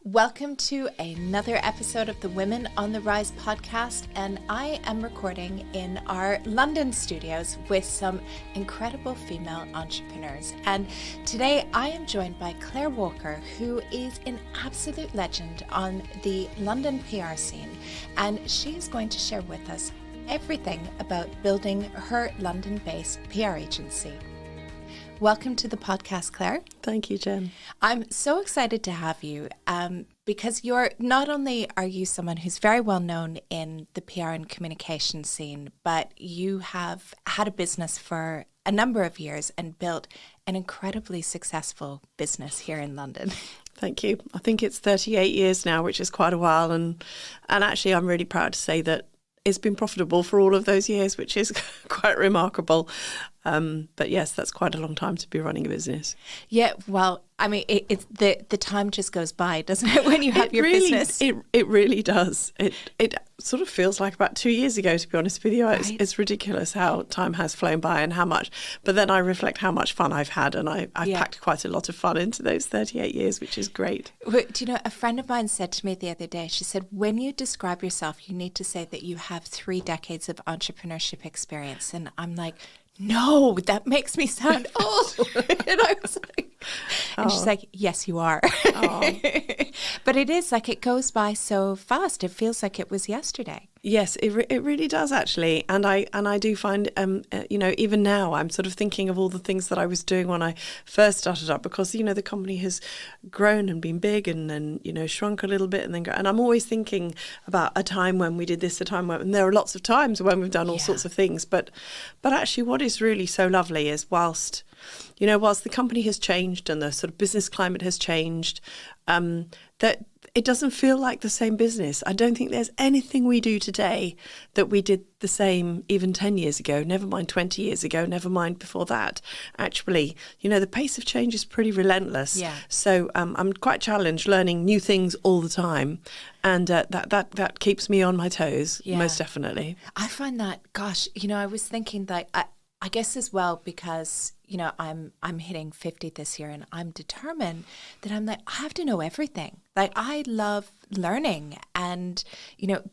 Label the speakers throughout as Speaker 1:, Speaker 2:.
Speaker 1: Welcome to another episode of the Women on the Rise podcast, and I am recording in our London studios with some incredible female entrepreneurs. And today I am joined by Claire Walker, who is an absolute legend on the London PR scene, and she is going to share with us everything about building her London-based PR agency. Welcome to the podcast, Claire.
Speaker 2: Thank you, Jen.
Speaker 1: I'm so excited to have you because you're not only are you someone who's very well known in the PR and communication scene, but you have had a business for a number of years and built an incredibly successful business here in London.
Speaker 2: Thank you. I think it's 38 years now, which is quite a while. And actually, I'm really proud to say that it's been profitable for all of those years, which is quite remarkable. But yes, that's quite a long time to be running a business.
Speaker 1: Yeah, well, I mean, it's the time just goes by, doesn't it, when you have your business?
Speaker 2: It really does. It sort of feels like about 2 years ago, to be honest with you.
Speaker 1: Right.
Speaker 2: It's ridiculous how time has flown by and how much. But then I reflect how much fun I've had, and I've packed quite a lot of fun into those 38 years, which is great.
Speaker 1: Do you know, a friend of mine said to me the other day, she said, when you describe yourself, you need to say that you have 3 decades of entrepreneurship experience. And I'm like, no, that makes me sound old. And I was like, and she's like, yes, you are. But it is like, it goes by so fast. It feels like it was yesterday.
Speaker 2: Yes, it really does, actually. And I do find, even now I'm sort of thinking of all the things that I was doing when I first started up, because, the company has grown and been big and then, shrunk a little bit and then go. And I'm always thinking about a time when we did this, a time when, and there are lots of times when we've done all sorts of things. But actually what is really so lovely is whilst the company has changed and the sort of business climate has changed, that it doesn't feel like the same business. I don't think there's anything we do today that we did the same even 10 years ago, never mind 20 years ago, never mind before that. Actually, the pace of change is pretty relentless. Yeah. So I'm quite challenged learning new things all the time. And that keeps me on my toes, most definitely.
Speaker 1: I find that, I was thinking that I guess as well because, I'm hitting 50 this year and I'm determined that I'm like, I have to know everything. Like, I love learning and,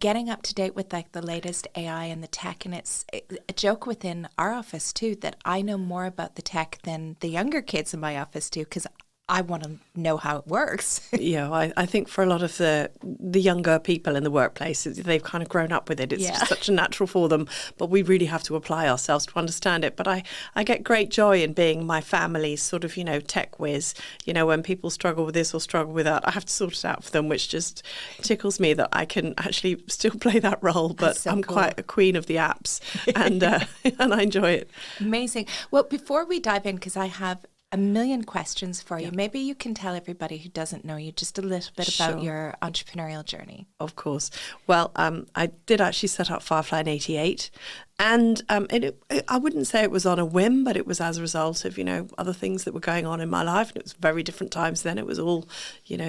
Speaker 1: getting up to date with like the latest AI and the tech. And it's a joke within our office too, that I know more about the tech than the younger kids in my office do, because I want to know how it works.
Speaker 2: I think for a lot of the younger people in the workplace, they've kind of grown up with it. It's just such a natural for them, but we really have to apply ourselves to understand it. But I get great joy in being my family's sort of, tech whiz. When people struggle with this or struggle with that, I have to sort it out for them, which just tickles me that I can actually still play that role. But so I'm quite a queen of the apps and I enjoy it.
Speaker 1: Amazing. Well, before we dive in, because I have a million questions for you. Maybe you can tell everybody who doesn't know you just a little bit about your entrepreneurial journey.
Speaker 2: Of course. Well, I did actually set up Firefly in 88. And I wouldn't say it was on a whim, but it was as a result of, other things that were going on in my life. And it was very different times then. It was all,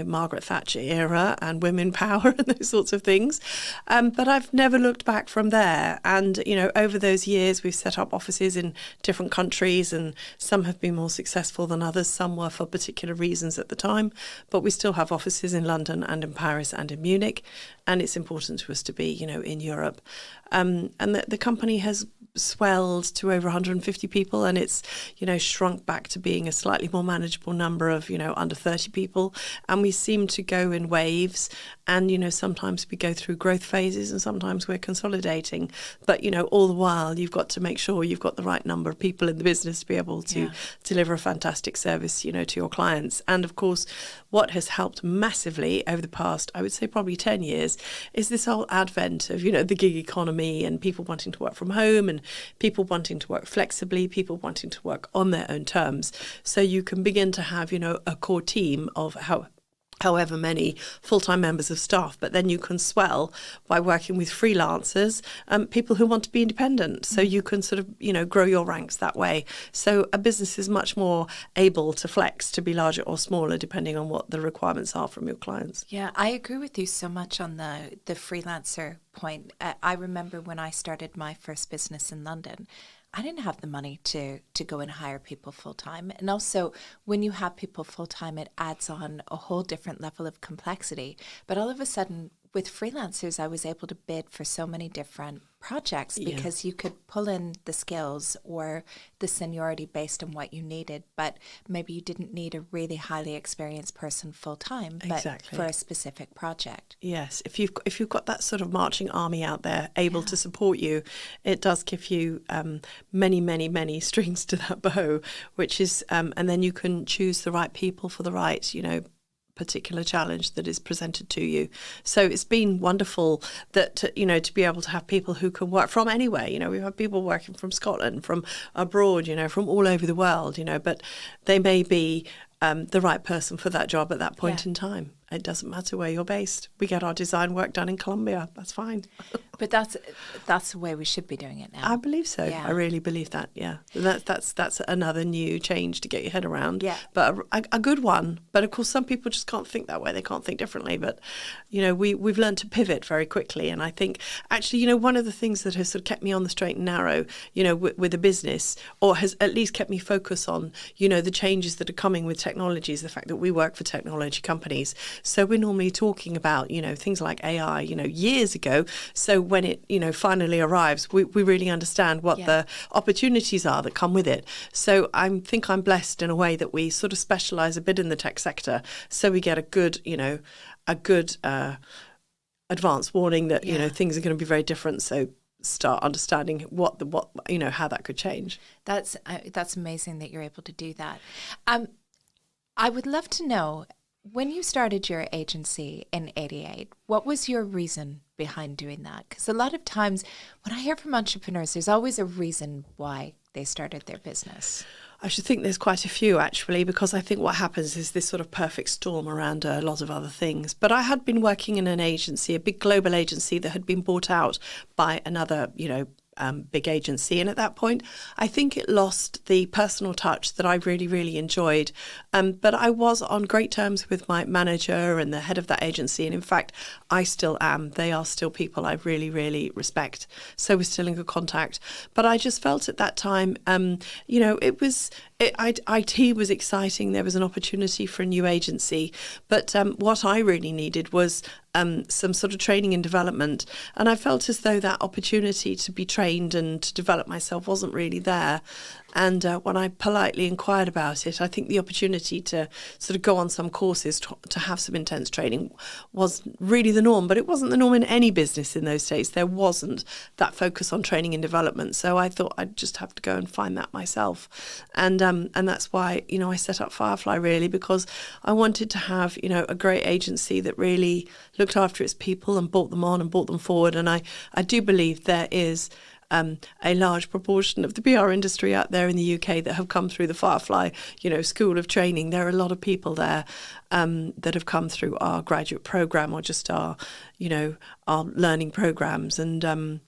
Speaker 2: Margaret Thatcher era and women power and those sorts of things. But I've never looked back from there. And, over those years, we've set up offices in different countries, and some have been more successful than others. Some were for particular reasons at the time. But we still have offices in London and in Paris and in Munich. And it's important to us to be, in Europe. And the company has swelled to over 150 people, and it's, shrunk back to being a slightly more manageable number of, under 30 people. And we seem to go in waves, and, sometimes we go through growth phases and sometimes we're consolidating. But, all the while you've got to make sure you've got the right number of people in the business to be able to deliver a fantastic service, to your clients. And of course, what has helped massively over the past, I would say probably 10 years, is this whole advent of, the gig economy and people wanting to work from home and people wanting to work flexibly, people wanting to work on their own terms. So you can begin to have, a core team of however many full-time members of staff, but then you can swell by working with freelancers, people who want to be independent. So you can sort of, grow your ranks that way. So a business is much more able to flex, to be larger or smaller, depending on what the requirements are from your clients.
Speaker 1: Yeah, I agree with you so much on the freelancer point. I remember when I started my first business in London, I didn't have the money to go and hire people full time. And also, when you have people full time, it adds on a whole different level of complexity. But all of a sudden, with freelancers, I was able to bid for so many different projects because you could pull in the skills or the seniority based on what you needed, but maybe you didn't need a really highly experienced person full time, but for a specific project.
Speaker 2: Yes, if you've got that sort of marching army out there able to support you, it does give you many strings to that bow, which is and then you can choose the right people for the right, particular challenge that is presented to you. So it's been wonderful that, to be able to have people who can work from anywhere. We've had people working from Scotland, from abroad, from all over the world, but they may be the right person for that job at that point in time. It doesn't matter where you're based. We get our design work done in Colombia. That's fine.
Speaker 1: But that's the way we should be doing it now.
Speaker 2: I believe so. Yeah. I really believe that. Yeah, that's another new change to get your head around.
Speaker 1: Yeah,
Speaker 2: but a good one. But of course, some people just can't think that way. They can't think differently. But we've learned to pivot very quickly. And I think actually, one of the things that has sort of kept me on the straight and narrow, with the business, or has at least kept me focused on, the changes that are coming with technologies. The fact that we work for technology companies. So we're normally talking about, things like AI, years ago. So when it, finally arrives, we really understand what the opportunities are that come with it. So I think I'm blessed in a way that we sort of specialize a bit in the tech sector. So we get a good advance warning that, things are going to be very different. So start understanding what how that could change.
Speaker 1: That's amazing that you're able to do that. I would love to know, when you started your agency in '88, what was your reason behind doing that? Because a lot of times when I hear from entrepreneurs, there's always a reason why they started their business.
Speaker 2: I should think there's quite a few, actually, because I think what happens is this sort of perfect storm around a lot of other things. But I had been working in an agency, a big global agency that had been bought out by another, big agency. And at that point, I think it lost the personal touch that I really, really enjoyed. But I was on great terms with my manager and the head of that agency. And in fact, I still am. They are still people I really, really respect. So we're still in good contact. But I just felt at that time, IT was exciting. There was an opportunity for a new agency. But what I really needed was some sort of training and development. And I felt as though that opportunity to be trained and to develop myself wasn't really there. And when I politely inquired about it, I think the opportunity to sort of go on some courses, to have some intense training was really the norm. But it wasn't the norm in any business in those days. There wasn't that focus on training and development. So I thought I'd just have to go and find that myself. And that's why, I set up Firefly, really, because I wanted to have, a great agency that really looked after its people and brought them on and brought them forward. And I do believe there is a large proportion of the PR industry out there in the UK that have come through the Firefly, school of training. There are a lot of people there that have come through our graduate program or just our learning programs. And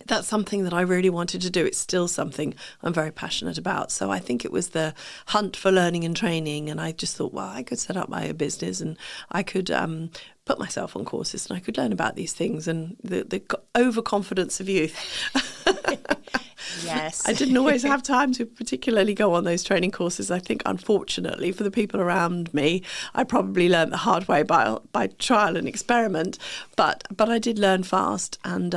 Speaker 2: that's something that I really wanted to do. It's still something I'm very passionate about. So I think it was the hunt for learning and training. And I just thought, well, I could set up my own business and I could put myself on courses and I could learn about these things. And the overconfidence of youth.
Speaker 1: Yes.
Speaker 2: I didn't always have time to particularly go on those training courses. I think, unfortunately, for the people around me, I probably learned the hard way by trial and experiment. But I did learn fast, and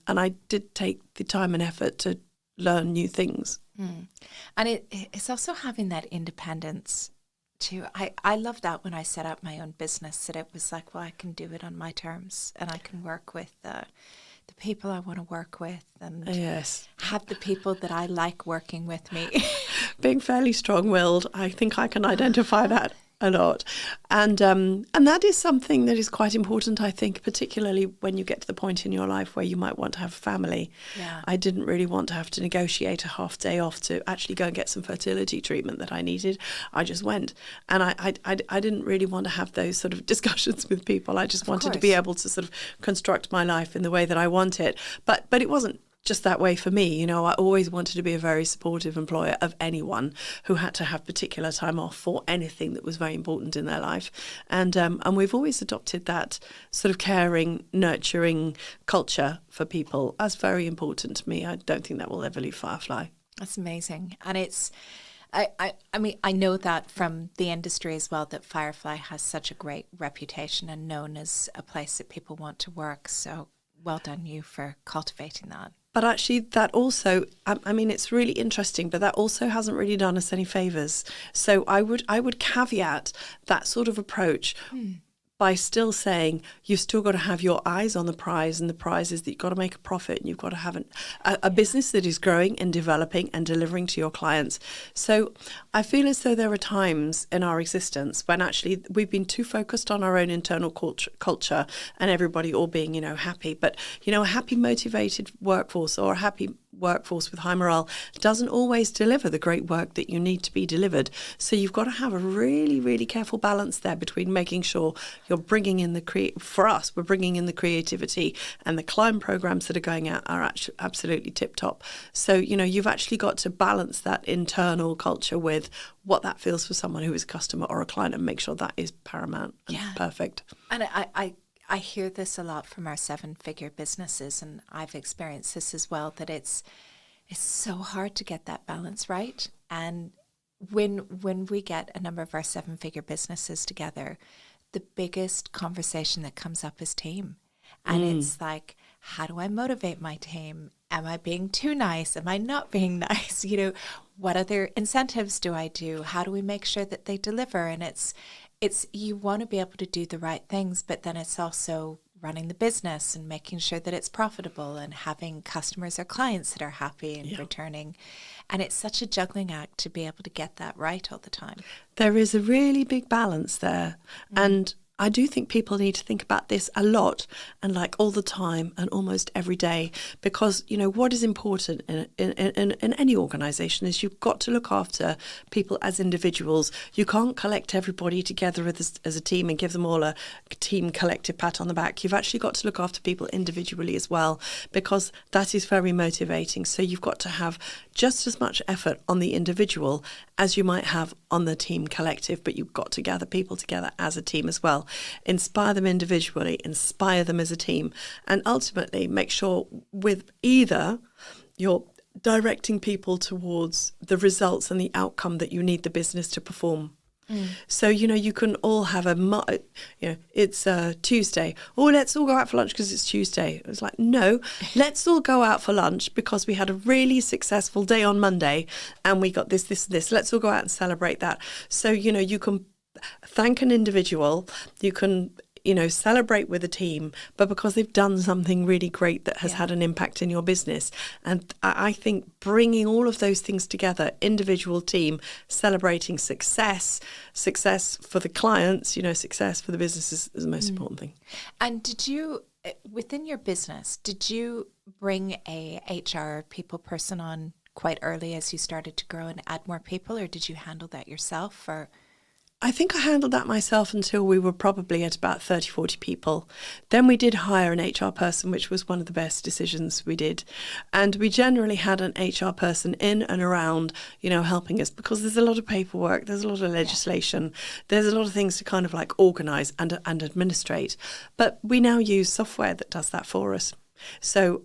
Speaker 2: I did take the time and effort to learn new things.
Speaker 1: Mm. And it's also having that independence too. I love that when I set up my own business, that it was like, well, I can do it on my terms, and I can work with the people I want to work with, and have the people that I like working with me.
Speaker 2: Being fairly strong-willed, I think I can identify that a lot. And that is something that is quite important, I think, particularly when you get to the point in your life where you might want to have a family.
Speaker 1: Yeah.
Speaker 2: I didn't really want to have to negotiate a half day off to actually go and get some fertility treatment that I needed. I just went. And I didn't really want to have those sort of discussions with people. I just wanted to be able to sort of construct my life in the way that I want it. But it wasn't just that way for me. You know, I always wanted to be a very supportive employer of anyone who had to have particular time off for anything that was very important in their life. And we've always adopted that sort of caring, nurturing culture for people as very important to me. I don't think that will ever leave Firefly.
Speaker 1: That's amazing. And it's, I mean, I know that from the industry as well, that Firefly has such a great reputation and known as a place that people want to work. So well done you for cultivating that.
Speaker 2: But actually that also, I mean, it's really interesting, but that also hasn't really done us any favours. So I would caveat that sort of approach by still saying you've still got to have your eyes on the prize, and the prize is that you've got to make a profit and you've got to have a business that is growing and developing and delivering to your clients. So I feel as though there are times in our existence when actually we've been too focused on our own internal culture and everybody all being, you know, happy. But, you know, a happy, motivated workforce or a happy workforce with high morale doesn't always deliver the great work that you need to be delivered. So you've got to have a really, really careful balance there between making sure you're bringing in for us, we're bringing in the creativity, and the client programs that are going out are actually absolutely tip top. So, you know, you've actually got to balance that internal culture with what that feels for someone who is a customer or a client, and make sure that is paramount and perfect.
Speaker 1: And I hear this a lot from our 7-figure businesses, and I've experienced this as well, that it's so hard to get that balance right. And when we get a number of our 7-figure businesses together, the biggest conversation that comes up is team. And it's like, how do I motivate my team? Am I being too nice? Am I not being nice? You know, what other incentives do I do? How do we make sure that they deliver? And it's you want to be able to do the right things, but then it's also running the business and making sure that it's profitable and having customers or clients that are happy and returning. And it's such a juggling act to be able to get that right all the time.
Speaker 2: There is a really big balance there. And I do think people need to think about this a lot, and like all the time and almost every day, because, you know, what is important in any organisation is you've got to look after people as individuals. You can't collect everybody together as a team and give them all a team collective pat on the back. You've actually got to look after people individually as well, because that is very motivating. So you've got to have just as much effort on the individual as you might have on the team collective, but you've got to gather people together as a team as well. Inspire them individually, inspire them as a team, and ultimately make sure with either you're directing people towards the results and the outcome that you need the business to perform. So, you know, you can all have it's Tuesday. Oh, let's all go out for lunch because it's Tuesday. It's like, no, let's all go out for lunch because we had a really successful day on Monday and we got this. Let's all go out and celebrate that. So, you know, you can thank an individual, you can, you know, celebrate with a team, but because they've done something really great that has had an impact in your business. And I think bringing all of those things together, individual, team, celebrating success for the clients, you know, success for the business is the most important thing.
Speaker 1: And did you, within your business, did you bring a HR people person on quite early as you started to grow and add more people, or did you handle that yourself? Or
Speaker 2: I think I handled that myself until we were probably at about 30, 40 people. Then we did hire an HR person, which was one of the best decisions we did. And we generally had an HR person in and around, you know, helping us, because there's a lot of paperwork, there's a lot of legislation, there's a lot of things to kind of like organise and administrate. But we now use software that does that for us. So,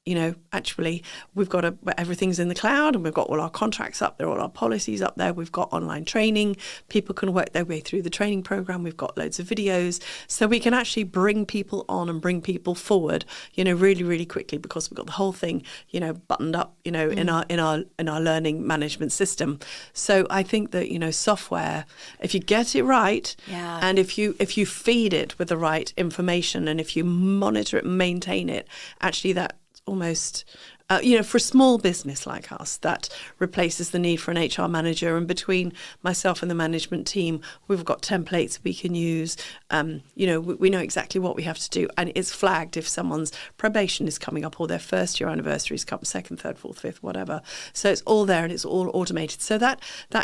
Speaker 2: you know, actually, we've got everything's in the cloud, and we've got all our contracts up there, all our policies up there. We've got online training. People can work their way through the training program. We've got loads of videos, so we can actually bring people on and bring people forward, you know, really, really quickly, because we've got the whole thing, you know, buttoned up, you know, in our learning management system. So I think that, you know, software, if you get it right, and if you feed it with the right information, and if you monitor it and maintain it, actually that almost For a small business like us, that replaces the need for an HR manager. And between myself and the management team, we've got templates we can use. We know exactly what we have to do. And it's flagged if someone's probation is coming up or their first year anniversary is coming, second, third, fourth, fifth, whatever. So it's all there and it's all automated. So that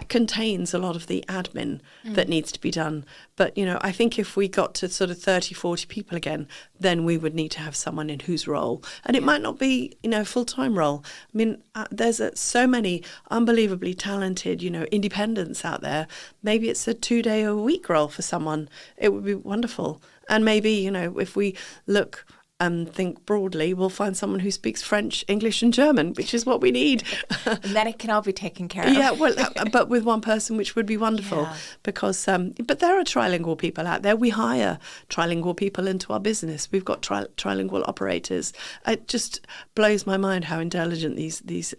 Speaker 2: contains a lot of the admin that needs to be done. But, I think if we got to sort of 30, 40 people again, then we would need to have someone in whose role. And it might not be, full-time role. I mean, there's so many unbelievably talented, independents out there. Maybe it's a 2-day-a-week role for someone. It would be wonderful. And maybe, if we look and think broadly, we'll find someone who speaks French, English and German, which is what we need.
Speaker 1: And then it can all be taken care of.
Speaker 2: Yeah, well, but with one person, which would be wonderful. Because, but there are trilingual people out there. We hire trilingual people into our business. We've got trilingual operators. It just blows my mind how intelligent these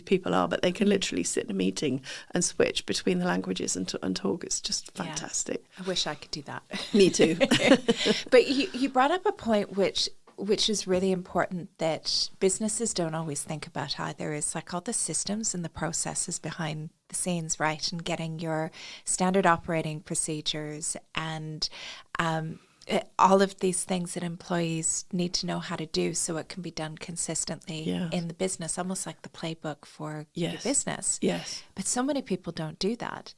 Speaker 2: people are, but they can literally sit in a meeting and switch between the languages and talk. It's just fantastic.
Speaker 1: I wish I could do that.
Speaker 2: Me too.
Speaker 1: But you brought up a point which is really important that businesses don't always think about either, is like all the systems and the processes behind the scenes, right? And getting your standard operating procedures and all of these things that employees need to know how to do so it can be done consistently in the business, almost like the playbook for your business.
Speaker 2: Yes.
Speaker 1: But so many people don't do that.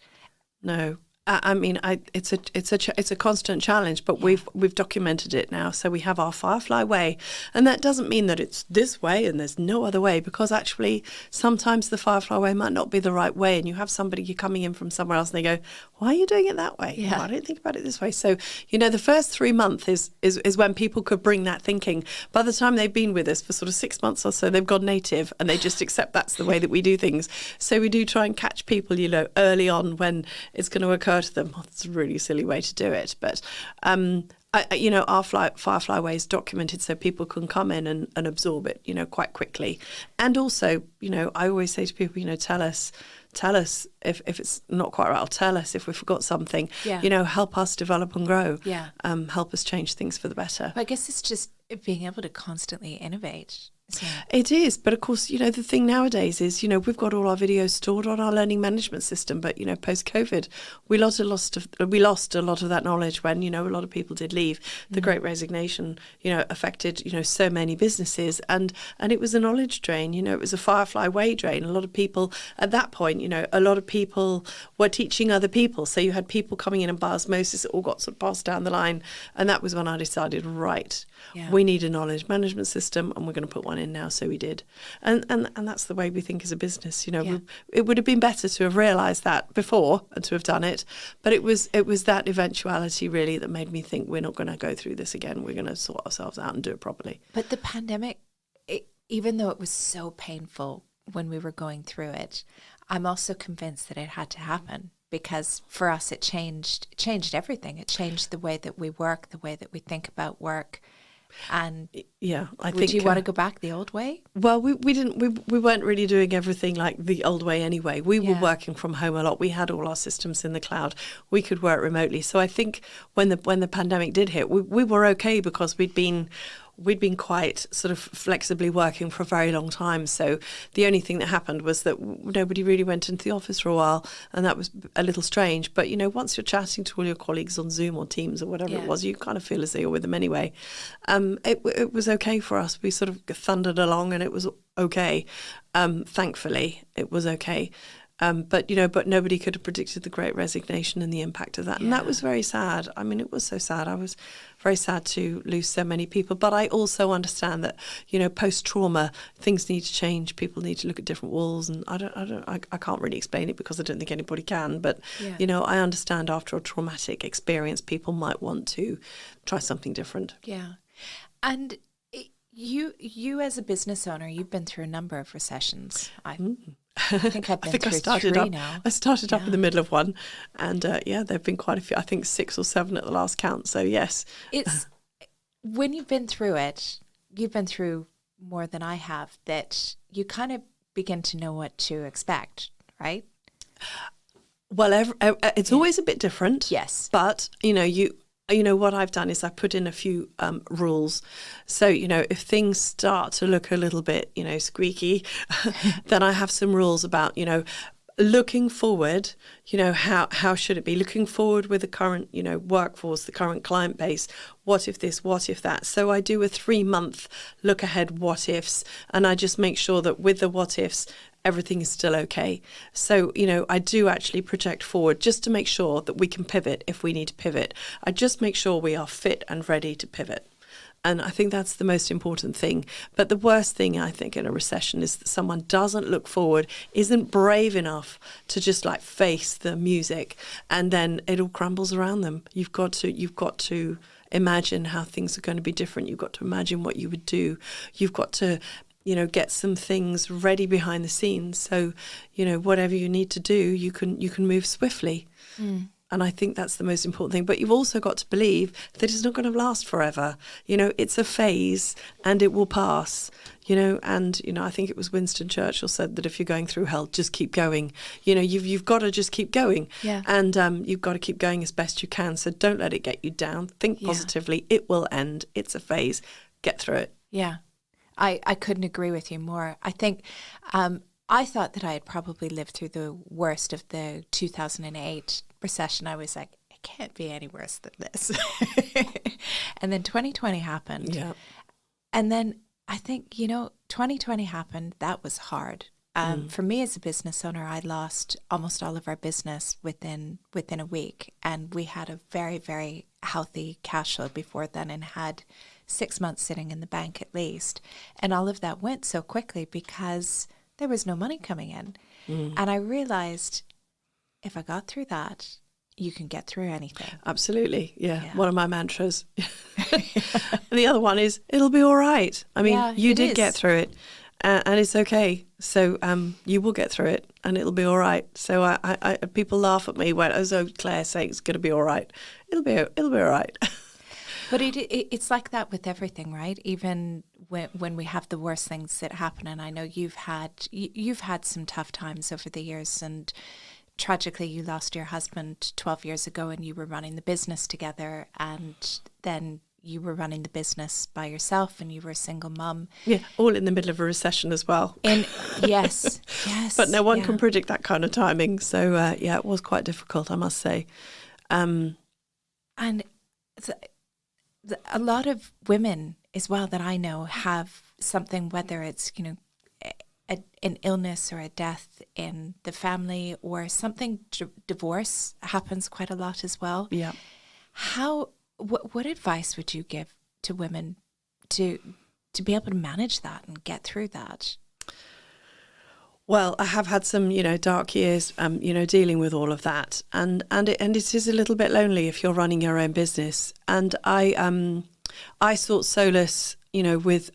Speaker 2: No. I mean, it's a constant challenge, but we've documented it now. So we have our Firefly way, and that doesn't mean that it's this way and there's no other way, because actually sometimes the Firefly way might not be the right way, and you have somebody coming in from somewhere else and they go, "Why are you doing it that way? I don't think about it this way." So the first 3 months is when people could bring that thinking. By the time they've been with us for sort of 6 months or so, they've gone native and they just accept that's the way that we do things. So we do try and catch people, early on when it's going to occur to them. It's a really silly way to do it, but our Firefly way is documented so people can come in and absorb it, quite quickly. And also, I always say to people, tell us if it's not quite right, or tell us if we forgot something. Help us develop and grow. Help us change things for the better.
Speaker 1: I guess it's just being able to constantly innovate.
Speaker 2: It is, but of course, the thing nowadays is, we've got all our videos stored on our learning management system, but post-COVID, we lost a lot of that knowledge when, a lot of people did leave. The Great Resignation, affected, so many businesses, and it was a knowledge drain. It was a Firefly way drain. A lot of people at that point, a lot of people were teaching other people, so you had people coming in and by osmosis, it all got sort of passed down the line, and that was when I decided, right, we need a knowledge management system, and we're going to put one in now. So we did, and that's the way we think as a business. It would have been better to have realised that before and to have done it, but it was that eventuality really that made me think we're not going to go through this again. We're going to sort ourselves out and do it properly.
Speaker 1: But the pandemic, even though it was so painful when we were going through it, I'm also convinced that it had to happen, because for us it changed everything. It changed the way that we work, the way that we think about work. And would you want to go back the old way?
Speaker 2: Well, we didn't. We weren't really doing everything like the old way anyway. We were working from home a lot. We had all our systems in the cloud. We could work remotely. So I think when the pandemic did hit, we were okay, because we'd been quite sort of flexibly working for a very long time. So the only thing that happened was that nobody really went into the office for a while, and that was a little strange. But, once you're chatting to all your colleagues on Zoom or Teams or whatever it was, you kind of feel as though you're with them anyway. It was okay for us. We sort of thundered along and it was okay. Thankfully, it was okay. But nobody could have predicted the Great Resignation and the impact of that. And that was very sad. I mean, it was so sad. I was very sad to lose so many people. But I also understand that, post-trauma, things need to change. People need to look at different walls. And I can't really explain it, because I don't think anybody can. But, I understand after a traumatic experience, people might want to try something different.
Speaker 1: Yeah. And you as a business owner, you've been through a number of recessions. I think I've been through three now.
Speaker 2: I started up in the middle of one, and there've been quite a few. I think 6 or 7 at the last count. So yes,
Speaker 1: it's when you've been through it, you've been through more than I have, that you kind of begin to know what to expect, right?
Speaker 2: Well, it's always a bit different.
Speaker 1: Yes,
Speaker 2: but what I've done is I put in a few rules. So, if things start to look a little bit, squeaky, then I have some rules about, looking forward, how should it be? Looking forward with the current, workforce, the current client base. What if this? What if that? So I do a 3-month look ahead what ifs, and I just make sure that with the what ifs, everything is still okay. So, I do actually project forward just to make sure that we can pivot if we need to pivot. I just make sure we are fit and ready to pivot. And I think that's the most important thing. But the worst thing, I think, in a recession is that someone doesn't look forward, isn't brave enough to just face the music, and then it all crumbles around them. You've got to imagine how things are going to be different. You've got to imagine what you would do. You've got to get some things ready behind the scenes. So, whatever you need to do, you can move swiftly. Mm. And I think that's the most important thing. But you've also got to believe that it's not going to last forever. It's a phase and it will pass. I think it was Winston Churchill said that if you're going through hell, just keep going. You've got to just keep going.
Speaker 1: Yeah.
Speaker 2: And you've got to keep going as best you can. So don't let it get you down. Think positively. It will end. It's a phase. Get through it.
Speaker 1: Yeah. I couldn't agree with you more. I think I thought that I had probably lived through the worst of the 2008 recession. I was like, it can't be any worse than this. And then 2020 happened.
Speaker 2: Yeah.
Speaker 1: And then I think, 2020 happened. That was hard. For me as a business owner, I lost almost all of our business within a week. And we had a very, very healthy cash flow before then and had 6 months sitting in the bank at least. And all of that went so quickly because there was no money coming in. And I realized if I got through that, you can get through anything.
Speaker 2: Absolutely. Yeah. One of my mantras. And the other one is, it'll be all right. I mean, you did get through it and it's okay. So you will get through it and it'll be all right. So I people laugh at me when, Claire's saying it's going to be all right. It'll be all right.
Speaker 1: But it's like that with everything, right? Even when we have the worst things that happen, and I know you've had some tough times over the years, and tragically you lost your husband 12 years ago, and you were running the business together, and then you were running the business by yourself, and you were a single mum.
Speaker 2: Yeah, all in the middle of a recession as well.
Speaker 1: Yes.
Speaker 2: But no one can predict that kind of timing. So it was quite difficult, I must say.
Speaker 1: And a lot of women as well that I know have something, whether it's, an illness or a death in the family or something, divorce happens quite a lot as well.
Speaker 2: Yeah.
Speaker 1: What advice would you give to women to be able to manage that and get through that?
Speaker 2: Well, I have had some, dark years, dealing with all of that, and it is a little bit lonely if you're running your own business. And I sought solace, with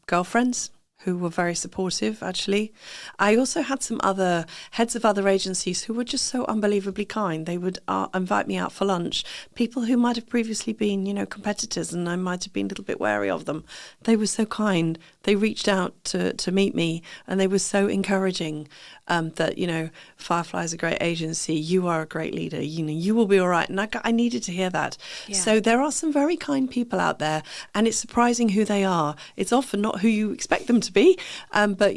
Speaker 2: girlfriends who were very supportive, actually. I also had some other heads of other agencies who were just so unbelievably kind. They would invite me out for lunch. People who might have previously been, competitors, and I might have been a little bit wary of them. They were so kind. They reached out to meet me, and they were so encouraging that, Firefly is a great agency. You are a great leader. You will be all right. And I needed to hear that. Yeah. So there are some very kind people out there, and it's surprising who they are. It's often not who you expect them to be, but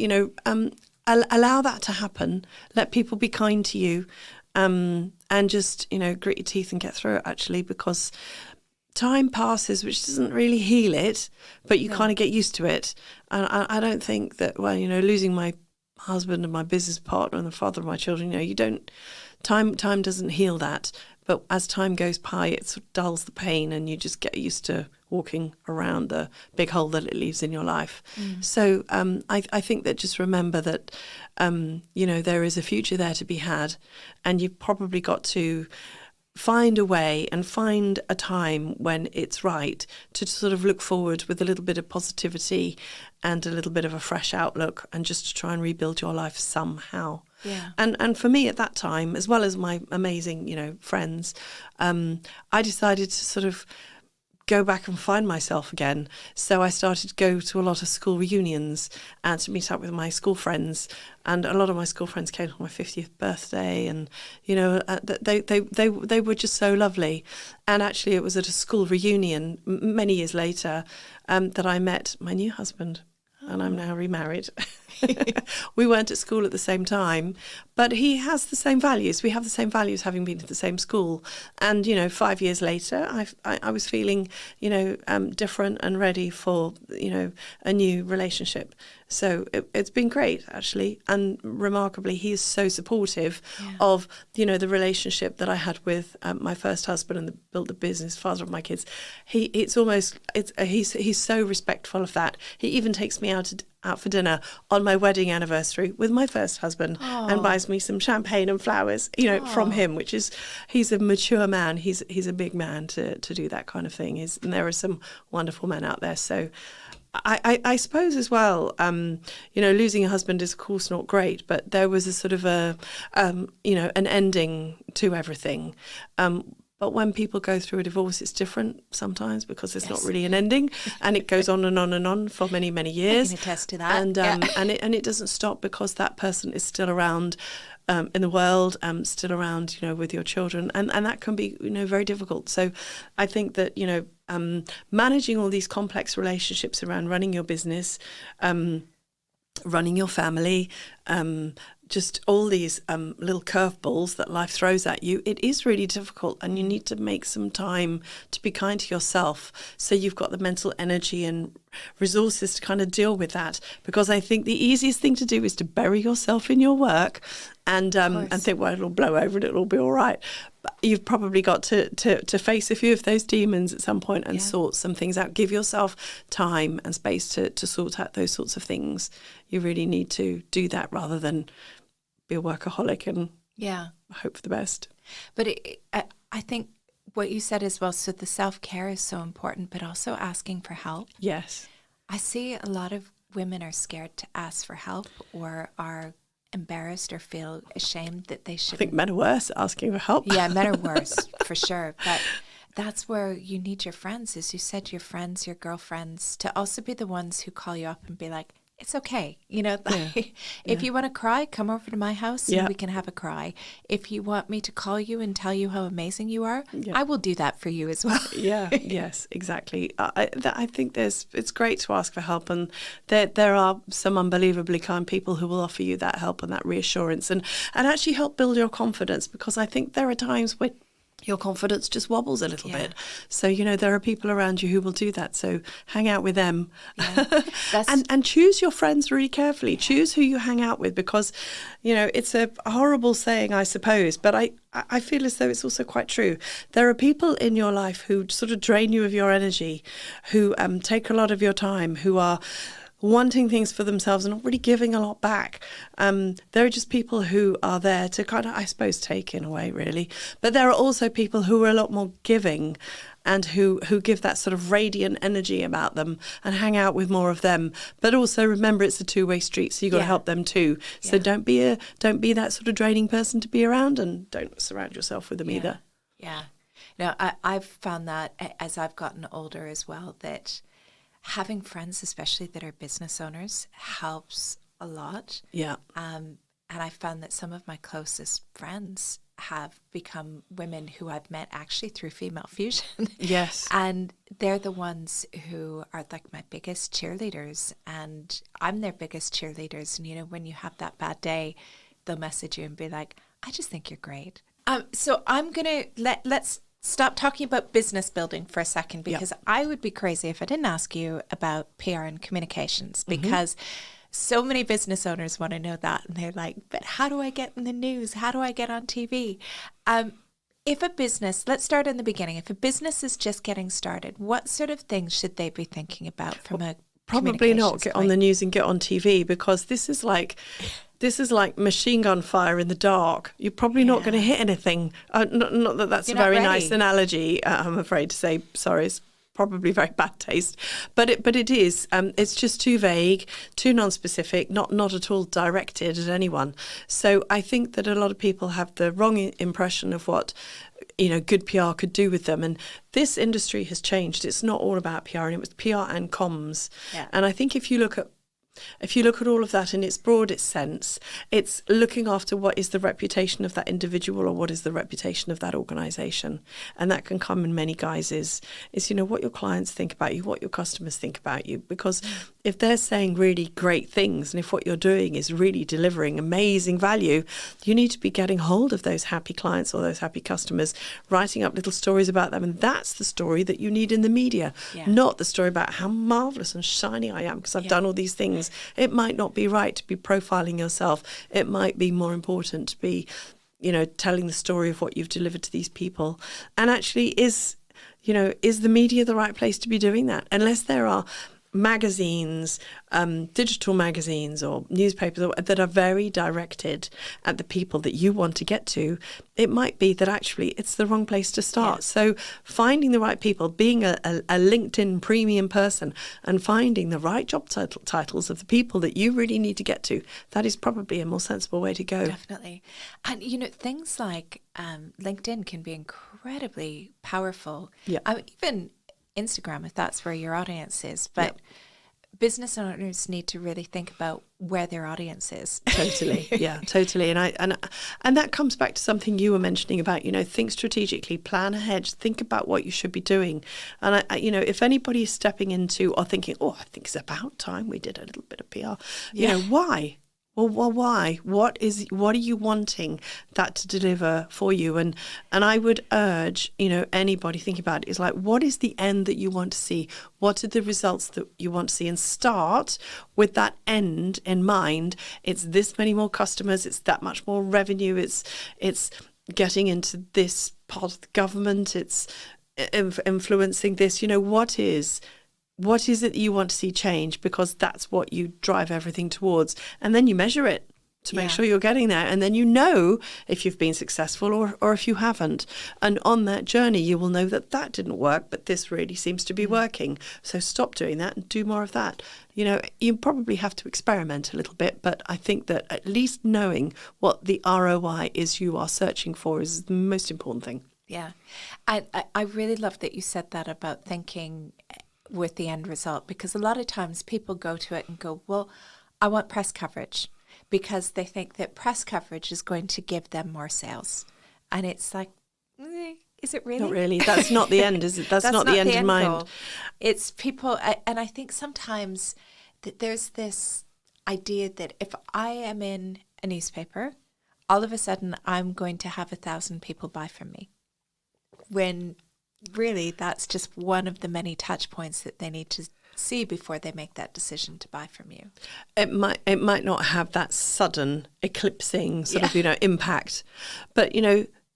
Speaker 2: allow that to happen. Let people be kind to you, and just grit your teeth and get through it. Actually, because time passes, which doesn't really heal it, but you kind of get used to it. And I don't think that losing my husband and my business partner and the father of my children, you don't. Time doesn't heal that. But as time goes by, it sort of dulls the pain, and you just get used to walking around the big hole that it leaves in your life. So I think that just remember that, there is a future there to be had, and you've probably got to find a way and find a time when it's right to sort of look forward with a little bit of positivity and a little bit of a fresh outlook, and just to try and rebuild your life somehow.
Speaker 1: Yeah.
Speaker 2: And for me at that time, as well as my amazing, friends, I decided to sort of go back and find myself again. So I started to go to a lot of school reunions and to meet up with my school friends. And a lot of my school friends came on my 50th birthday, and they were just so lovely. And actually, it was at a school reunion many years later that I met my new husband, and I'm now remarried. We weren't at school at the same time, but he has the same values. We have the same values, having been to the same school. And 5 years later, I was feeling different and ready for a new relationship. So it's been great, actually, and remarkably, he is so supportive of the relationship that I had with my first husband and built the business, father of my kids. He's so respectful of that. He even takes me out for dinner on my wedding anniversary with my first husband and buys me some champagne and flowers, from him, which is, he's a mature man. He's a big man to do that kind of thing. And there are some wonderful men out there. So I suppose as well, losing a husband is of course not great, but there was a sort of an ending to everything. But when people go through a divorce, it's different sometimes because it's not really an ending, and it goes on and on and on for many, many years.
Speaker 1: I can attest to that.
Speaker 2: And it doesn't stop because that person is still around in the world, still around, with your children, and that can be, very difficult. So I think that, managing all these complex relationships around running your business, running your family, just all these little curveballs that life throws at you, it is really difficult, and you need to make some time to be kind to yourself so you've got the mental energy and resources to kind of deal with that. Because I think the easiest thing to do is to bury yourself in your work and think, well, it'll blow over and it'll be all right. But you've probably got to face a few of those demons at some point and sort some things out. Give yourself time and space to sort out those sorts of things. You really need to do that rather than be a workaholic and hope for the best.
Speaker 1: But I think what you said as well, so the self-care is so important, but also asking for help.
Speaker 2: Yes.
Speaker 1: I see a lot of women are scared to ask for help or are embarrassed or feel ashamed that they should.
Speaker 2: I think men are worse at asking for help.
Speaker 1: Yeah, men are worse for sure. But that's where you need your friends, as you said, your friends, your girlfriends, to also be the ones who call you up and be like, it's okay. If you want to cry, come over to my house and we can have a cry. If you want me to call you and tell you how amazing you are, I will do that for you as well.
Speaker 2: Yes, exactly. I think it's great to ask for help, and there are some unbelievably kind people who will offer you that help and that reassurance and actually help build your confidence, because I think there are times when your confidence just wobbles a little bit. So, there are people around you who will do that. So hang out with them and choose your friends really carefully. Choose who you hang out with, because, it's a horrible saying, I suppose, but I feel as though it's also quite true. There are people in your life who sort of drain you of your energy, who take a lot of your time, who are wanting things for themselves and not really giving a lot back. There are just people who are there to kind of, I suppose, take in a way, really. But there are also people who are a lot more giving and who give that sort of radiant energy about them, and hang out with more of them. But also remember, it's a two-way street, so you've got to help them too. So don't be that sort of draining person to be around, and don't surround yourself with them either.
Speaker 1: Yeah. No, I've found that as I've gotten older as well, that having friends, especially that are business owners, helps a lot. Yeah. And I found that some of my closest friends have become women who I've met actually through Female Fusion.
Speaker 2: Yes.
Speaker 1: And they're the ones who are like my biggest cheerleaders, and I'm their biggest cheerleaders. And, when you have that bad day, they'll message you and be like, I just think you're great. So I'm going to let's stop talking about business building for a second, because I would be crazy if I didn't ask you about PR and communications, because so many business owners want to know that, and they're like, but how do I get in the news? How do I get on TV? If a business, let's start in the beginning. If a business is just getting started, what sort of things should they be thinking about from a
Speaker 2: Probably not get on the news and get on TV, because this is like machine gun fire in the dark. You're probably not going to hit anything. Not that that's You're a very nice analogy, I'm afraid to say. Sorry, it's probably very bad taste. But it is. It's just too vague, too non-specific, not at all directed at anyone. So I think that a lot of people have the wrong impression of what good PR could do with them. And this industry has changed. It's not all about PR, and it was PR and comms.
Speaker 1: Yeah.
Speaker 2: And I think if you look at all of that in its broadest sense, it's looking after what is the reputation of that individual, or what is the reputation of that organisation. And that can come in many guises. It's, what your clients think about you, what your customers think about you. Because if they're saying really great things, and if what you're doing is really delivering amazing value, you need to be getting hold of those happy clients or those happy customers, writing up little stories about them. And that's the story that you need in the media, not the story about how marvellous and shiny I am because I've done all these things. It might not be right to be profiling yourself. It might be more important to be, telling the story of what you've delivered to these people. And actually, is the media the right place to be doing that? Unless there are magazines, digital magazines or newspapers that are very directed at the people that you want to get to, it might be that actually it's the wrong place to start. So finding the right people, being a LinkedIn premium person, and finding the right job titles of the people that you really need to get to, that is probably a more sensible way to go.
Speaker 1: Definitely. And things like LinkedIn can be incredibly powerful. Even Instagram, if that's where your audience is. But business owners need to really think about where their audience is.
Speaker 2: Totally. Yeah, totally. And that comes back to something you were mentioning about, think strategically, plan ahead, think about what you should be doing. And if anybody is stepping into or thinking, I think it's about time we did a little bit of PR, why? Well, why? What are you wanting that to deliver for you? And I would urge, anybody thinking about it is like, what is the end that you want to see? What are the results that you want to see? And start with that end in mind. It's this many more customers. It's that much more revenue. It's getting into this part of the government. It's influencing this. What is it that you want to see change? Because that's what you drive everything towards. And then you measure it to make sure you're getting there. And then if you've been successful or if you haven't. And on that journey, you will know that didn't work, but this really seems to be working. So stop doing that and do more of that. You probably have to experiment a little bit, but I think that at least knowing what the ROI is you are searching for is the most important thing.
Speaker 1: Yeah. I really love that you said that about thinking with the end result, because a lot of times people go to it and go, well, I want press coverage, because they think that press coverage is going to give them more sales. And it's like, is it really?
Speaker 2: Not really. That's not the end, is it? That's not the end in mind.
Speaker 1: Goal. It's people, and I think sometimes that there's this idea that if I am in a newspaper, all of a sudden I'm going to have 1,000 people buy from me. When really, that's just one of the many touch points that they need to see before they make that decision to buy from you.
Speaker 2: It might not have that sudden eclipsing sort of impact, but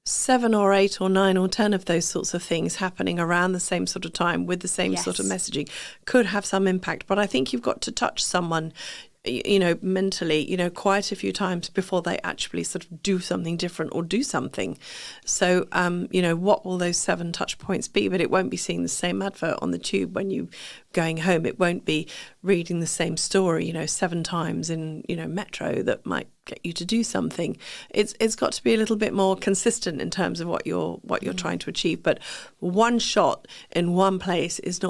Speaker 2: 7 or 8 or 9 or 10 of those sorts of things happening around the same sort of time with the same sort of messaging could have some impact. But I think you've got to touch someone mentally, quite a few times before they actually sort of do something different or do something. So, what will those 7 touch points be? But it won't be seeing the same advert on the tube when you going home. It won't be reading the same story, 7 times in, Metro that might get you to do something. It's got to be a little bit more consistent in terms of what you're trying to achieve. But one shot in one place it's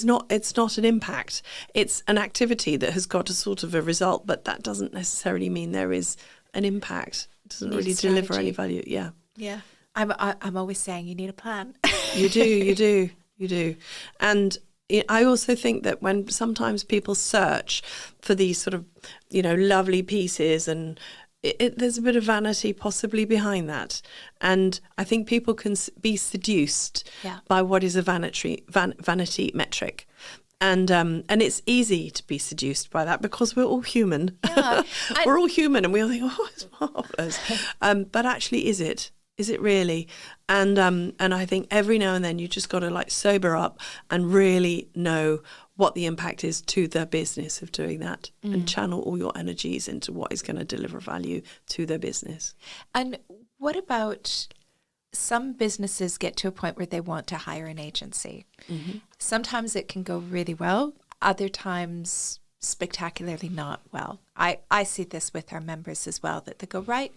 Speaker 2: not an impact. It's an activity that has got a sort of a result, but that doesn't necessarily mean there is an impact. It doesn't really deliver any value. Yeah.
Speaker 1: Yeah. I'm always saying you need a plan.
Speaker 2: You do. And I also think that when sometimes people search for these sort of, lovely pieces, and there's a bit of vanity possibly behind that. And I think people can be seduced by what is a vanity metric. And it's easy to be seduced by that because we're all human. Yeah. We're all human, and we all think, it's marvellous. But actually, is it? Is it really? And I think every now and then you just got to sober up and really know what the impact is to their business of doing that, and channel all your energies into what is going to deliver value to their business.
Speaker 1: And what about some businesses get to a point where they want to hire an agency? Mm-hmm. Sometimes it can go really well. Other times spectacularly not well. I see this with our members as well, that they go, right,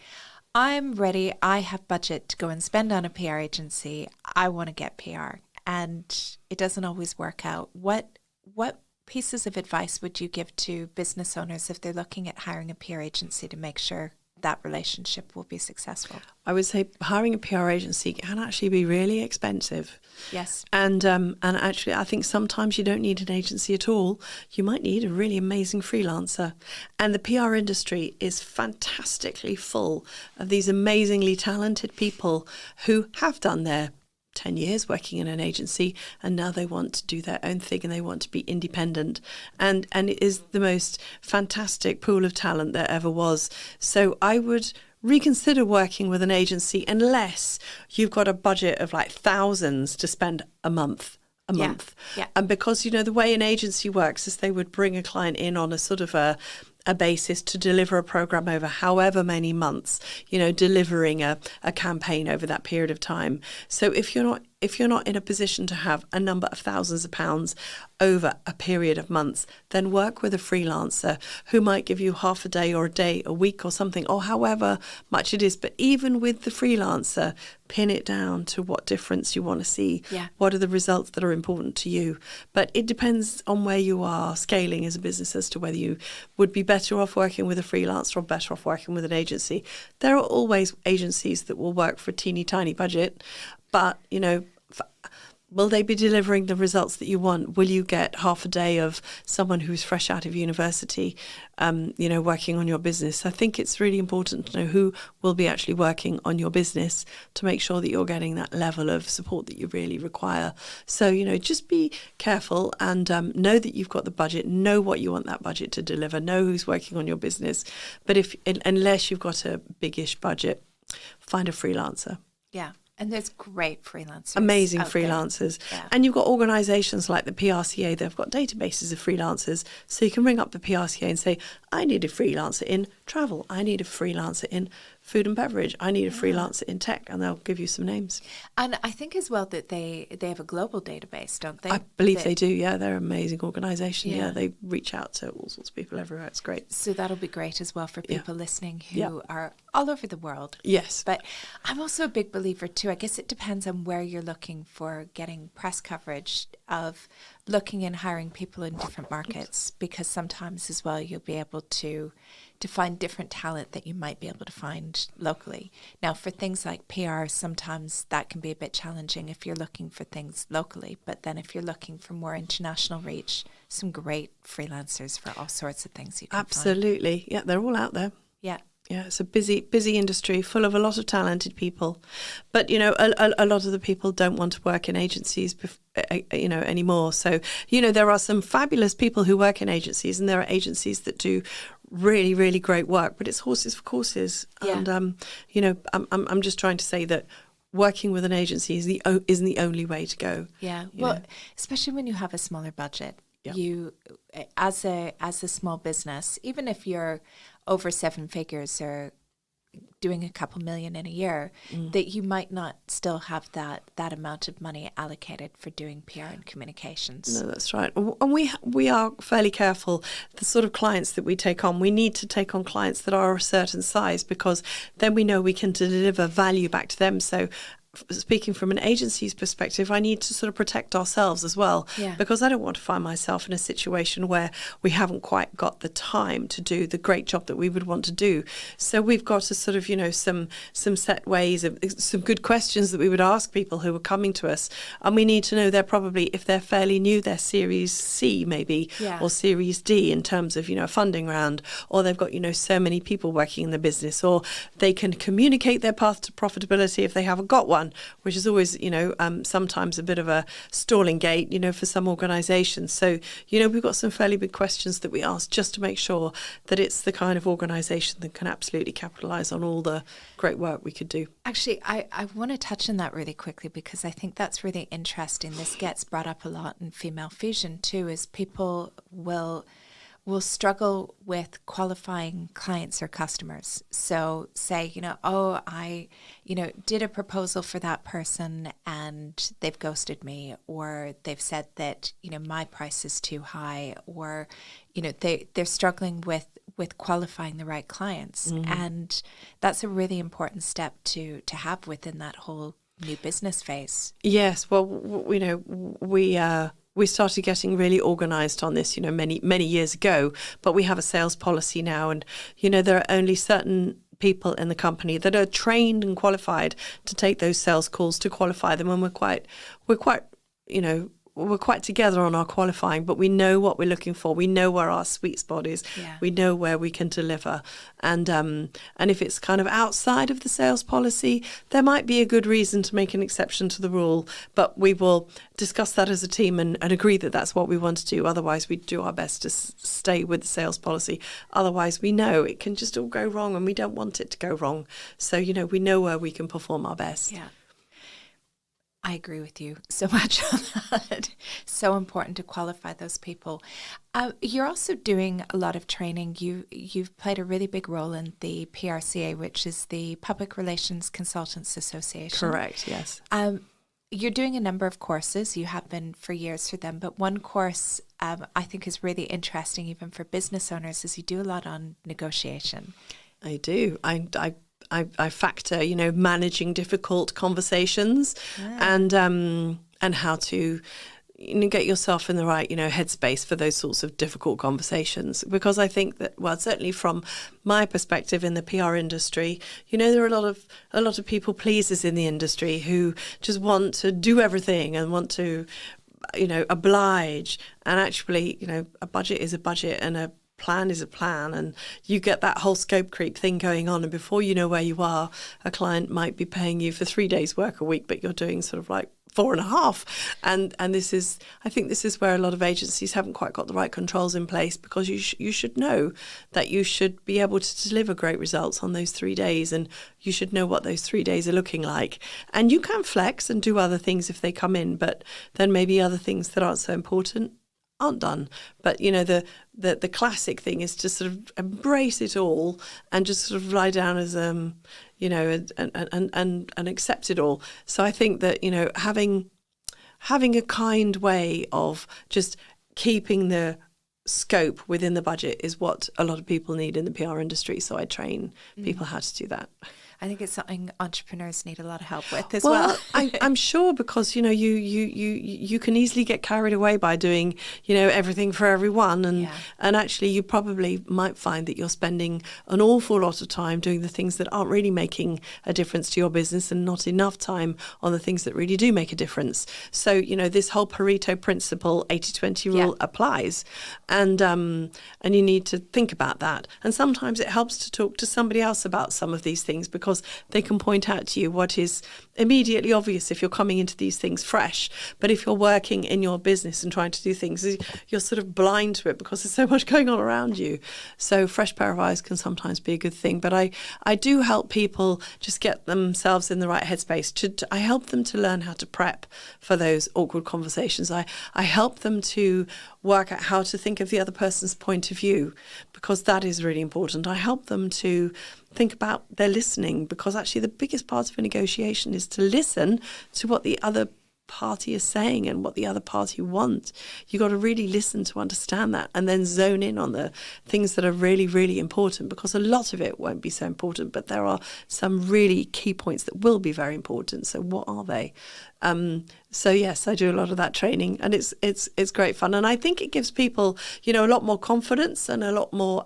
Speaker 1: I'm ready. I have budget to go and spend on a PR agency. I want to get PR, and it doesn't always work out. What pieces of advice would you give to business owners if they're looking at hiring a PR agency to make sure that relationship will be successful?
Speaker 2: I would say hiring a PR agency can actually be really expensive.
Speaker 1: Yes.
Speaker 2: And actually, I think sometimes you don't need an agency at all. You might need a really amazing freelancer. And the PR industry is fantastically full of these amazingly talented people who have done their 10 years working in an agency, and now they want to do their own thing and they want to be independent. And it is the most fantastic pool of talent there ever was. So I would reconsider working with an agency unless you've got a budget of like thousands to spend a month.
Speaker 1: Yeah.
Speaker 2: And because, the way an agency works is they would bring a client in on a sort of a basis to deliver a program over however many months, delivering a campaign over that period of time. So if you're not in a position to have a number of thousands of pounds over a period of months, then work with a freelancer who might give you half a day or a day, a week or something, or however much it is. But even with the freelancer, pin it down to what difference you want to see.
Speaker 1: Yeah.
Speaker 2: What are the results that are important to you? But it depends on where you are scaling as a business as to whether you would be better off working with a freelancer or better off working with an agency. There are always agencies that will work for a teeny tiny budget, but, will they be delivering the results that you want? Will you get half a day of someone who's fresh out of university, working on your business? I think it's really important to know who will be actually working on your business to make sure that you're getting that level of support that you really require. So, just be careful and know that you've got the budget, know what you want that budget to deliver, know who's working on your business. But unless you've got a big-ish budget, find a freelancer.
Speaker 1: Yeah. And there's great freelancers.
Speaker 2: Amazing freelancers.
Speaker 1: Yeah.
Speaker 2: And you've got organisations like the PRCA, they've got databases of freelancers. So you can ring up the PRCA and say, I need a freelancer in travel. I need a freelancer in food and beverage. I need a freelancer in tech. And they'll give you some names.
Speaker 1: And I think as well that they have a global database, don't they?
Speaker 2: I believe they do, yeah. They're an amazing organisation.
Speaker 1: Yeah.
Speaker 2: Yeah, they reach out to all sorts of people everywhere. It's great.
Speaker 1: So that'll be great as well for people listening who are all over the world.
Speaker 2: Yes.
Speaker 1: But I'm also a big believer too. I guess it depends on where you're looking for getting press coverage of looking and hiring people in different markets, because sometimes as well you'll be able to find different talent that you might be able to find locally. Now for things like PR, sometimes that can be a bit challenging if you're looking for things locally, but then if you're looking for more international reach, some great freelancers for all sorts of things you can
Speaker 2: Absolutely. Yeah, they're all out there.
Speaker 1: Yeah.
Speaker 2: Yeah, it's a busy industry full of a lot of talented people. But, a lot of the people don't want to work in agencies, anymore. So, there are some fabulous people who work in agencies, and there are agencies that do really, really great work, but it's horses for courses.
Speaker 1: Yeah.
Speaker 2: And, I'm just trying to say that working with an agency isn't the only way to go.
Speaker 1: Yeah. Well, especially when you have a smaller budget.
Speaker 2: Yeah.
Speaker 1: You, as a small business, even if you're over seven figures or doing a couple million in a year, that you might not still have that amount of money allocated for doing PR and communications.
Speaker 2: No, that's right. And we are fairly careful. The sort of clients that we take on, we need to take on clients that are a certain size, because then we know we can deliver value back to them. So speaking from an agency's perspective, I need to sort of protect ourselves as well, because I don't want to find myself in a situation where we haven't quite got the time to do the great job that we would want to do. So we've got to sort of, some set ways of some good questions that we would ask people who are coming to us. And we need to know they're probably, if they're fairly new, they're Series C maybe, or Series D in terms of, a funding round, or they've got, so many people working in the business, or they can communicate their path to profitability if they haven't got one, which is always, sometimes a bit of a stalling gate, for some organisations. So, we've got some fairly big questions that we ask just to make sure that it's the kind of organisation that can absolutely capitalise on all the great work we could do.
Speaker 1: Actually, I want to touch on that really quickly, because I think that's really interesting. This gets brought up a lot in Female Fusion too, is people will struggle with qualifying clients or customers. So say, I did a proposal for that person and they've ghosted me, or they've said that, my price is too high, or, they're struggling with with qualifying the right clients. And that's a really important step to have within that whole new business phase.
Speaker 2: Yes, well, we started getting really organised on this, many years ago. But we have a sales policy now, and there are only certain people in the company that are trained and qualified to take those sales calls, to qualify them, and we're quite together on our qualifying, but we know what we're looking for. We know where our sweet spot is.
Speaker 1: Yeah.
Speaker 2: We know where we can deliver. And if it's kind of outside of the sales policy, there might be a good reason to make an exception to the rule, but we will discuss that as a team and agree that that's what we want to do. Otherwise, we do our best to stay with the sales policy. Otherwise, we know it can just all go wrong, and we don't want it to go wrong. So, we know where we can perform our best.
Speaker 1: Yeah. I agree with you so much on that. So important to qualify those people. You're also doing a lot of training. You've played a really big role in the PRCA, which is the Public Relations Consultants Association.
Speaker 2: Correct, yes.
Speaker 1: You're doing a number of courses. You have been for years for them. But one course I think is really interesting, even for business owners, is you do a lot on negotiation.
Speaker 2: I do. I factor, managing difficult conversations and how to get yourself in the right, headspace for those sorts of difficult conversations. Because I think that, well, certainly from my perspective in the PR industry, there are a lot of people pleasers in the industry who just want to do everything and want to, oblige. And actually, a budget is a budget, and a plan is a plan, and you get that whole scope creep thing going on, and before you know where you are, a client might be paying you for 3 days work a week, but you're doing sort of like 4.5. And I think this is where a lot of agencies haven't quite got the right controls in place, because you should know that you should be able to deliver great results on those 3 days, and you should know what those 3 days are looking like. And you can flex and do other things if they come in, but then maybe other things that aren't so important aren't done. But the classic thing is to sort of embrace it all and just sort of lie down as and accept it all. So I think that having a kind way of just keeping the scope within the budget is what a lot of people need in the PR industry. So I train people how to do that.
Speaker 1: I think it's something entrepreneurs need a lot of help with as well.
Speaker 2: I'm sure, because you can easily get carried away by doing everything for everyone, and actually you probably might find that you're spending an awful lot of time doing the things that aren't really making a difference to your business, and not enough time on the things that really do make a difference. So this whole Pareto principle, 80-20 rule applies, and you need to think about that. And sometimes it helps to talk to somebody else about some of these things, because they can point out to you what is immediately obvious if you're coming into these things fresh. But if you're working in your business and trying to do things, you're sort of blind to it because there's so much going on around you. So fresh pair of eyes can sometimes be a good thing. But I do help people just get themselves in the right headspace. I help them to learn how to prep for those awkward conversations. I help them to work out how to think of the other person's point of view, because that is really important. I help them to think about their listening, because actually the biggest part of a negotiation is to listen to what the other party is saying and what the other party wants. You got to really listen to understand that, and then zone in on the things that are really, really important, because a lot of it won't be so important, but there are some really key points that will be very important. So what are they? So yes, I do a lot of that training, and it's great fun, and I think it gives people a lot more confidence and a lot more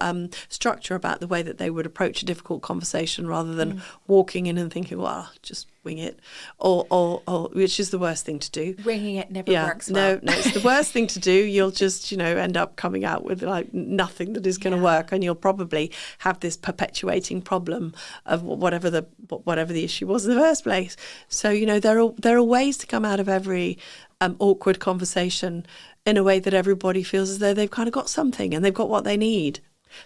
Speaker 2: structure about the way that they would approach a difficult conversation, rather than walking in and thinking, well, just wing it, or which is the worst thing to do.
Speaker 1: Winging it never works well.
Speaker 2: No, it's the worst thing to do. You'll just end up coming out with like nothing that is going to work, and you'll probably have this perpetuating problem of whatever the issue was in the first place. So there are ways to come out of every awkward conversation in a way that everybody feels as though they've kind of got something and they've got what they need.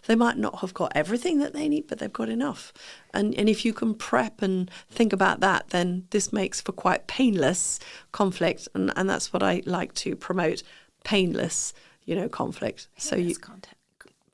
Speaker 2: They might not have got everything that they need, but they've got enough. And if you can prep and think about that, then this makes for quite painless conflict. And that's what I like to promote, painless, conflict.
Speaker 1: Painless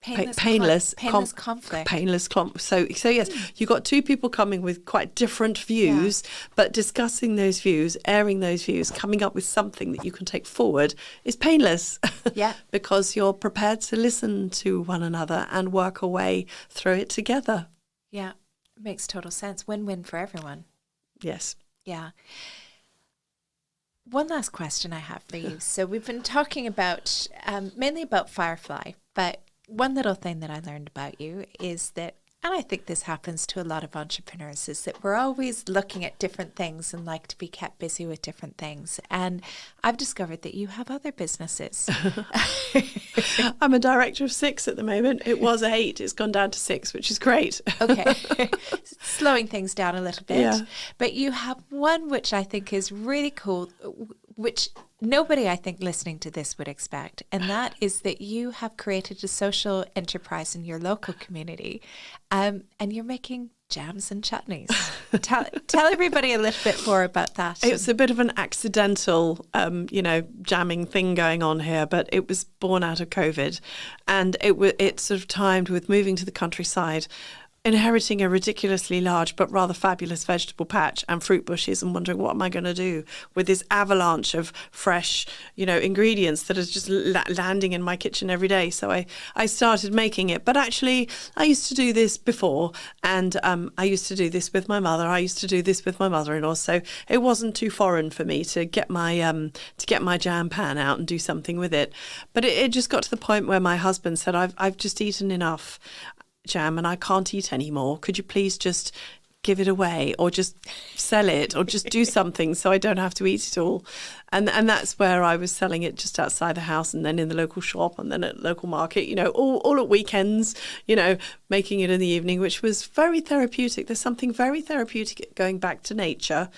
Speaker 1: Painless conflict.
Speaker 2: Painless conflict. So yes, you've got two people coming with quite different views, but discussing those views, airing those views, coming up with something that you can take forward is painless.
Speaker 1: Yeah.
Speaker 2: Because you're prepared to listen to one another and work a way through it together.
Speaker 1: Yeah, it makes total sense. Win-win for everyone.
Speaker 2: Yes.
Speaker 1: Yeah. One last question I have for you. So we've been talking about mainly about Firefly, but one little thing that I learned about you is that, and I think this happens to a lot of entrepreneurs, is that we're always looking at different things and like to be kept busy with different things. And I've discovered that you have other businesses.
Speaker 2: I'm a director of 6 at the moment. It was 8. It's gone down to 6, which is great.
Speaker 1: Okay. Slowing things down a little bit.
Speaker 2: Yeah.
Speaker 1: But you have one which I think is really cool, which nobody, I think, listening to this would expect. And that is that you have created a social enterprise in your local community, and you're making jams and chutneys. Tell everybody a little bit more about that.
Speaker 2: It's a bit of an accidental, jamming thing going on here, but it was born out of COVID, and it sort of timed with moving to the countryside, inheriting a ridiculously large but rather fabulous vegetable patch and fruit bushes, and wondering what am I going to do with this avalanche of fresh, ingredients that are just landing in my kitchen every day. So I started making it. But actually, I used to do this before, and I used to do this with my mother. I used to do this with my mother-in-law. So it wasn't too foreign for me to get my jam pan out and do something with it. But it just got to the point where my husband said, I've just eaten enough jam and I can't eat anymore. Could you please just give it away, or just sell it, or just do something so I don't have to eat it all? And that's where I was selling it just outside the house, and then in the local shop, and then at local market, all at weekends, making it in the evening, which was very therapeutic. There's something very therapeutic going back to nature,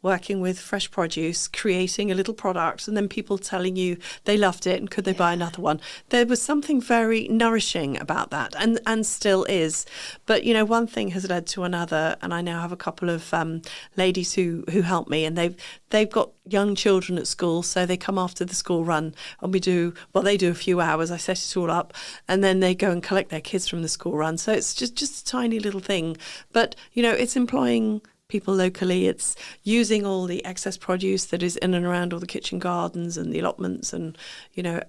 Speaker 2: working with fresh produce, creating a little product, and then people telling you they loved it and could they buy another one. There was something very nourishing about that, and still is. But, one thing has led to another, and I now have a couple of ladies who help me, and they've got young children at school, so they come after the school run, and they do a few hours. I set it all up, and then they go and collect their kids from the school run. So it's just a tiny little thing. But, it's employing people locally. It's using all the excess produce that is in and around all the kitchen gardens and the allotments, and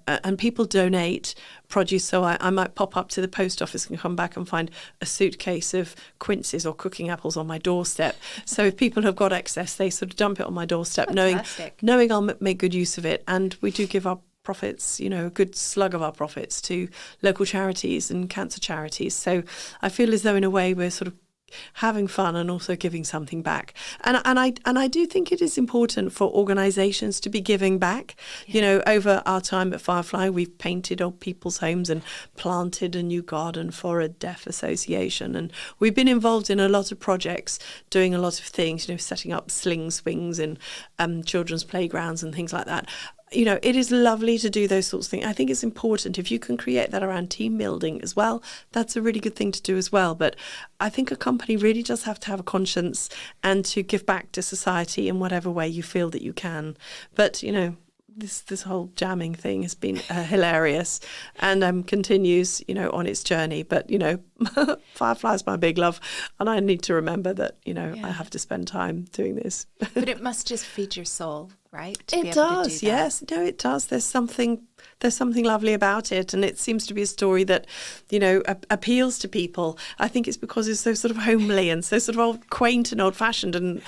Speaker 2: and people donate produce. So I might pop up to the post office and come back and find a suitcase of quinces or cooking apples on my doorstep. So if people have got excess, they sort of dump it on my doorstep, knowing I'll make good use of it. And we do give our profits, a good slug of our profits to local charities and cancer charities. So I feel as though in a way we're sort of having fun and also giving something back. And I do think it is important for organisations to be giving back. Over our time at Firefly, we've painted old people's homes and planted a new garden for a deaf association. And we've been involved in a lot of projects, doing a lot of things, setting up sling swings in children's playgrounds and things like that. It is lovely to do those sorts of things. I think it's important if you can create that around team building as well. That's a really good thing to do as well. But I think a company really does have to have a conscience and to give back to society in whatever way you feel that you can. But, this whole jamming thing has been hilarious, and continues, on its journey. But, Firefly is my big love, and I need to remember that, I have to spend time doing this.
Speaker 1: But it must just feed your soul, right?
Speaker 2: It does, yes. No, it does. There's something lovely about it, and it seems to be a story that, appeals to people. I think it's because it's so sort of homely and so sort of old, quaint and old-fashioned. And,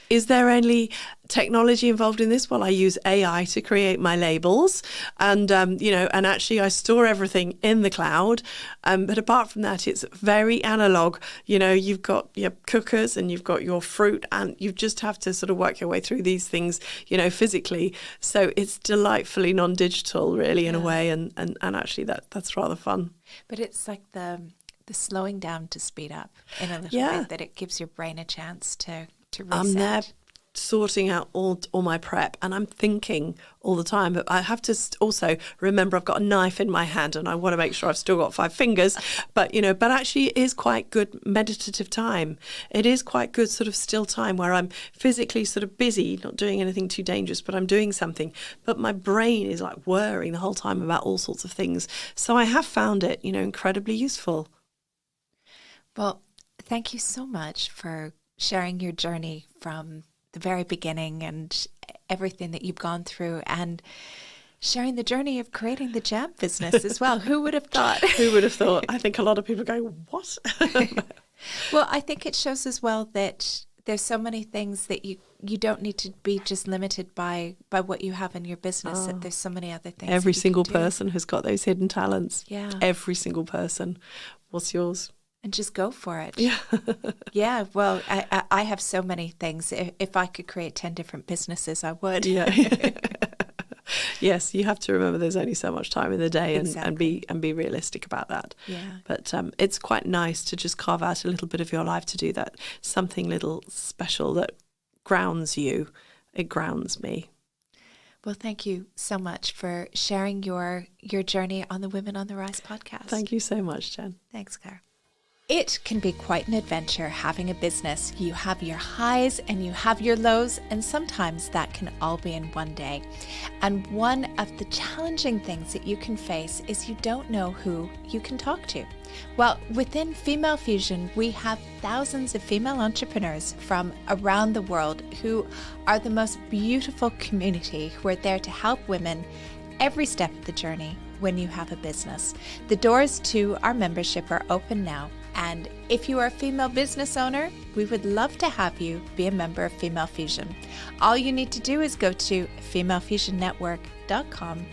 Speaker 2: is there any technology involved in this? Well, I use AI to create my labels, and and actually I store everything in the cloud. But apart from that, it's very analog. You've got your cookers and you've got your fruit, and you just have to sort of work your way through these things, physically. So it's delightfully non-digital, really, in a way, and actually that's rather fun.
Speaker 1: But it's like the slowing down to speed up in a little bit, that it gives your brain a chance to reset.
Speaker 2: sorting out all my prep, and I'm thinking all the time. But I have to also remember I've got a knife in my hand, and I want to make sure I've still got 5 fingers. But but actually, it is quite good meditative time. It is quite good sort of still time where I'm physically sort of busy, not doing anything too dangerous, but I'm doing something. But my brain is like whirring the whole time about all sorts of things. So I have found it, incredibly useful.
Speaker 1: Well, thank you so much for sharing your journey from the very beginning and everything that you've gone through, and sharing the journey of creating the jam business as well. Who would have thought?
Speaker 2: Who would have thought? I think a lot of people go, what?
Speaker 1: Well, I think it shows as well that there's so many things that you don't need to be just limited by what you have in your business, that there's so many other things.
Speaker 2: Every single person has got those hidden talents.
Speaker 1: Yeah.
Speaker 2: Every single person. What's yours?
Speaker 1: And just go for it.
Speaker 2: Yeah.
Speaker 1: Yeah. Well, I have so many things. If I could create 10 different businesses, I would.
Speaker 2: Yeah. Yes, you have to remember there's only so much time in the day, and be realistic about that.
Speaker 1: Yeah.
Speaker 2: But it's quite nice to just carve out a little bit of your life to do that. Something little special that grounds you. It grounds me.
Speaker 1: Well, thank you so much for sharing your journey on the Women on the Rise podcast.
Speaker 2: Thank you so much, Jen.
Speaker 1: Thanks, Claire. It can be quite an adventure having a business. You have your highs and you have your lows, and sometimes that can all be in one day. And one of the challenging things that you can face is you don't know who you can talk to. Well, within Female Fusion, we have thousands of female entrepreneurs from around the world who are the most beautiful community who are there to help women every step of the journey when you have a business. The doors to our membership are open now. And if you are a female business owner, we would love to have you be a member of Female Fusion. All you need to do is go to femalefusionnetwork.com/.